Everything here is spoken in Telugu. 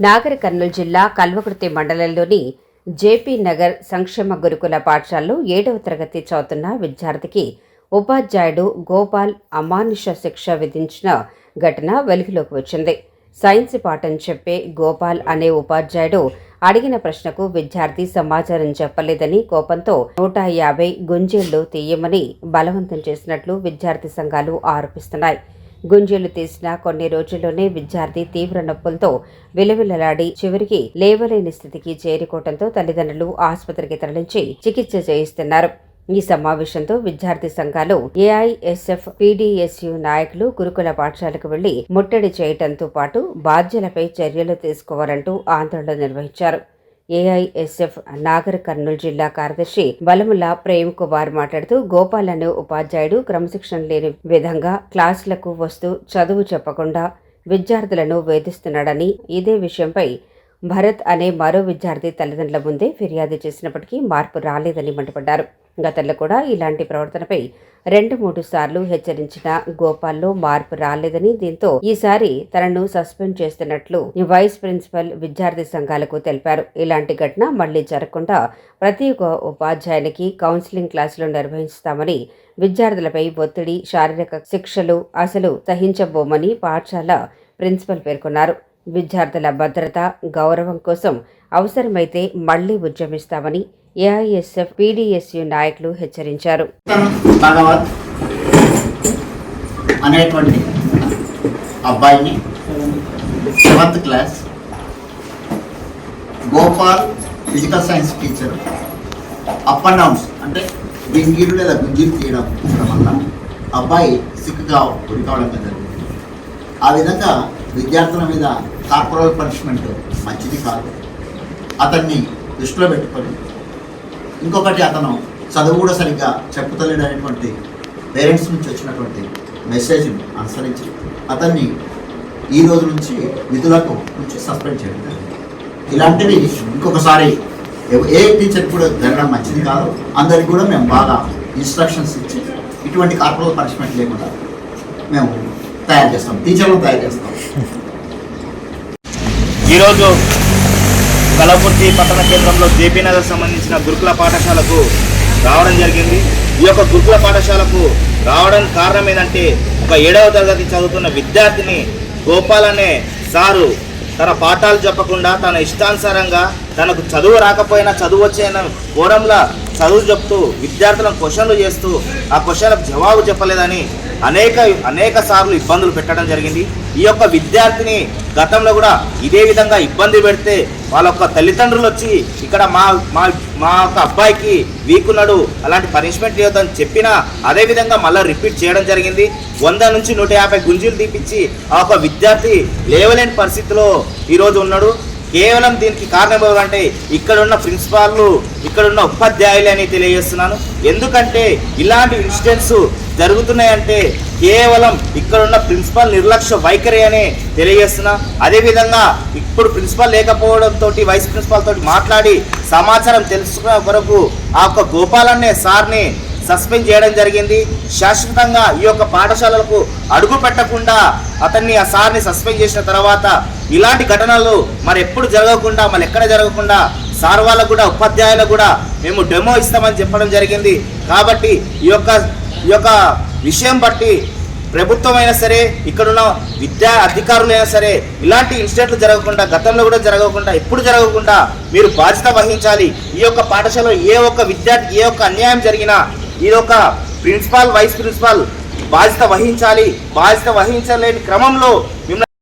నాగర్ కర్నూలు జిల్లా కల్వకుర్తి మండలంలోని జేపీ నగర్ సంక్షేమ గురుకుల పాఠశాలలో 7వ తరగతి చదువుతున్న విద్యార్థికి ఉపాధ్యాయుడు గోపాల్ అమానుష శిక్ష విధించిన ఘటన వెలుగులోకి వచ్చింది. సైన్స్ పాఠం చెప్పే గోపాల్ అనే ఉపాధ్యాయుడు అడిగిన ప్రశ్నకు విద్యార్థి సమాచారం చెప్పలేదని కోపంతో 150 గుంజీళ్లు తీయమని బలవంతం చేసినట్లు విద్యార్థి సంఘాలు ఆరోపిస్తున్నాయి. గుంజీలు తీసిన కొన్ని రోజుల్లోనే విద్యార్థి తీవ్ర నొప్పులతో విలవిలలాడి చివరికి లేవలేని స్థితికి చేరుకోవడంతో తల్లిదండ్రులు ఆసుపత్రికి తరలించి చికిత్స చేయిస్తున్నారు. ఈ సమావేశంతో విద్యార్థి సంఘాలు ఏఐఎస్ఎఫ్ పీడీఎస్యు నాయకులు గురుకుల పాఠశాలకు వెళ్లి ముట్టడి చేయడంతో పాటు బాధ్యులపై చర్యలు తీసుకోవాలంటూ ఆందోళన నిర్వహించారు. ఏఐఎస్ఎఫ్ నాగర్ కర్నూలు జిల్లా కార్యదర్శి బలముల ప్రేమ్ కుమార్ మాట్లాడుతూ గోపాల్ అనే ఉపాధ్యాయుడు క్రమశిక్షణ లేని విధంగా క్లాసులకు వస్తూ చదువు చెప్పకుండా విద్యార్థులను వేధిస్తున్నాడని, ఇదే విషయంపై భరత్ అనే మరో విద్యార్థి తల్లిదండ్రుల ముందే ఫిర్యాదు చేసినప్పటికీ మార్పు రాలేదని మండిపడ్డారు. గతంలో కూడా ఇలాంటి ప్రవర్తనపై 2-3 సార్లు హెచ్చరించిన గోపాల్లో మార్పు రాలేదని, దీంతో ఈసారి తనను సస్పెండ్ చేస్తున్నట్లు వైస్ ప్రిన్సిపల్ విద్యార్థి సంఘాలకు తెలిపారు. ఇలాంటి ఘటన మళ్లీ జరగకుండా ప్రతి ఒక్క ఉపాధ్యాయునికి కౌన్సిలింగ్ క్లాసులు నిర్వహిస్తామని, విద్యార్థులపై ఒత్తిడి, శారీరక శిక్షలు అసలు సహించబోమని పాఠశాల ప్రిన్సిపల్ పేర్కొన్నారు. విద్యార్థుల భద్రత, గౌరవం కోసం అవసరమైతే మళ్లీ ఉద్యమిస్తామని ఏఐఎస్ఎఫ్ పీడీఎస్యు నాయకులు హెచ్చరించారు. భగవత్ అనేటువంటి అబ్బాయిని 7th class Gopal physical science teacher up and downs అంటే గింగిలు లేదా గుంజీలు తీయడం వల్ల అబ్బాయి సిక్గా గురి కావడం జరిగింది. ఆ విధంగా విద్యార్థుల మీద కార్పొరల్ పనిష్మెంట్ మంచిది కాదు. అతన్ని దృష్టిలో పెట్టుకొని ఇంకొకటి, అతను చదువు కూడా సరిగ్గా చెప్పుతలేడు అనేటువంటి పేరెంట్స్ నుంచి వచ్చినటువంటి మెసేజ్ని అనుసరించి అతన్ని ఈ రోజు నుంచి విధులకు నుంచి సస్పెండ్ చేయడం జరిగింది. ఇలాంటివి ఇంకొకసారి ఏ టీచర్ కూడా జరగడం మంచిది కాదు. అందరికి కూడా మేము బాగా ఇన్స్ట్రక్షన్స్ ఇచ్చి ఇటువంటి కార్పొరల్ పనిష్మెంట్ లేకుండా మేము తయారు చేస్తాం, టీచర్లను తయారు చేస్తాం. ఈరోజు కల్వకుర్తి పట్టణ కేంద్రంలో జేపీ నగర్ సంబంధించిన గురుకుల పాఠశాలకు రావడం జరిగింది. ఈ యొక్క గురుకుల పాఠశాలకు రావడం కారణం ఏంటంటే, ఒక 7వ తరగతి చదువుతున్న విద్యార్థిని గోపాల్ అనే సారు తన పాఠాలు చెప్పకుండా తన ఇష్టానుసారంగా తనకు చదువు రాకపోయినా చదువు వచ్చేన ఫోరంలో చదువు చెప్తూ విద్యార్థులను క్వశ్చన్లు చేస్తూ ఆ క్వశ్చన్లకు జవాబు చెప్పలేదని అనేక సార్లు ఇబ్బందులు పెట్టడం జరిగింది. ఈ యొక్క విద్యార్థిని గతంలో కూడా ఇదే విధంగా ఇబ్బంది పెడితే వాళ్ళ యొక్క తల్లిదండ్రులు వచ్చి ఇక్కడ మా యొక్క అబ్బాయికి వీకున్నాడు, అలాంటి పనిష్మెంట్ చేయొద్దని చెప్పినా అదేవిధంగా మళ్ళీ రిపీట్ చేయడం జరిగింది. 100 నుంచి 150 గుంజీలు తీపిచ్చి ఆ యొక్క విద్యార్థి లేవలేని పరిస్థితిలో ఈరోజు ఉన్నాడు. కేవలం దీనికి కారణం ఎవరంటే ఇక్కడున్న ప్రిన్సిపాల్లు, ఇక్కడున్న ఉపాధ్యాయులు అని తెలియజేస్తున్నాను. ఎందుకంటే ఇలాంటి ఇన్సిడెంట్స్ జరుగుతున్నాయంటే కేవలం ఇక్కడున్న ప్రిన్సిపాల్ నిర్లక్ష్య వైఖరి అని తెలియజేస్తున్నా. అదేవిధంగా ఇప్పుడు ప్రిన్సిపాల్ లేకపోవడంతో వైస్ ప్రిన్సిపాల్ తోటి మాట్లాడి సమాచారం తెలుసుకునే వరకు ఆ యొక్క గోపాల్ అనే సార్ని సస్పెండ్ చేయడం జరిగింది. శాశ్వతంగా ఈ యొక్క పాఠశాలలకు అడుగు పెట్టకుండా అతన్ని ఆ సార్ని సస్పెండ్ చేసిన తర్వాత ఇలాంటి ఘటనలు మరి ఎప్పుడు జరగకుండా, మళ్ళీ ఎక్కడ జరగకుండా సార్ వాళ్ళకు కూడా ఉపాధ్యాయులకు కూడా మేము డెమో ఇస్తామని చెప్పడం జరిగింది. కాబట్టి ఈ యొక్క విషయం బట్టి ప్రభుత్వం అయినా సరే, ఇక్కడున్న విద్యా అధికారులైనా సరే ఇలాంటి ఇన్సిడెంట్లు జరగకుండా, గతంలో కూడా జరగకుండా, ఎప్పుడు జరగకుండా మీరు బాధ్యత వహించాలి. ఈ యొక్క పాఠశాలలో ఏ ఒక్క విద్యార్థికి ఏ ఒక్క అన్యాయం జరిగినా ఈ యొక్క ప్రిన్సిపాల్, వైస్ ప్రిన్సిపాల్ బాధ్యత వహించాలి. బాధ్యత వహించలేని క్రమంలో మిమ్మల్ని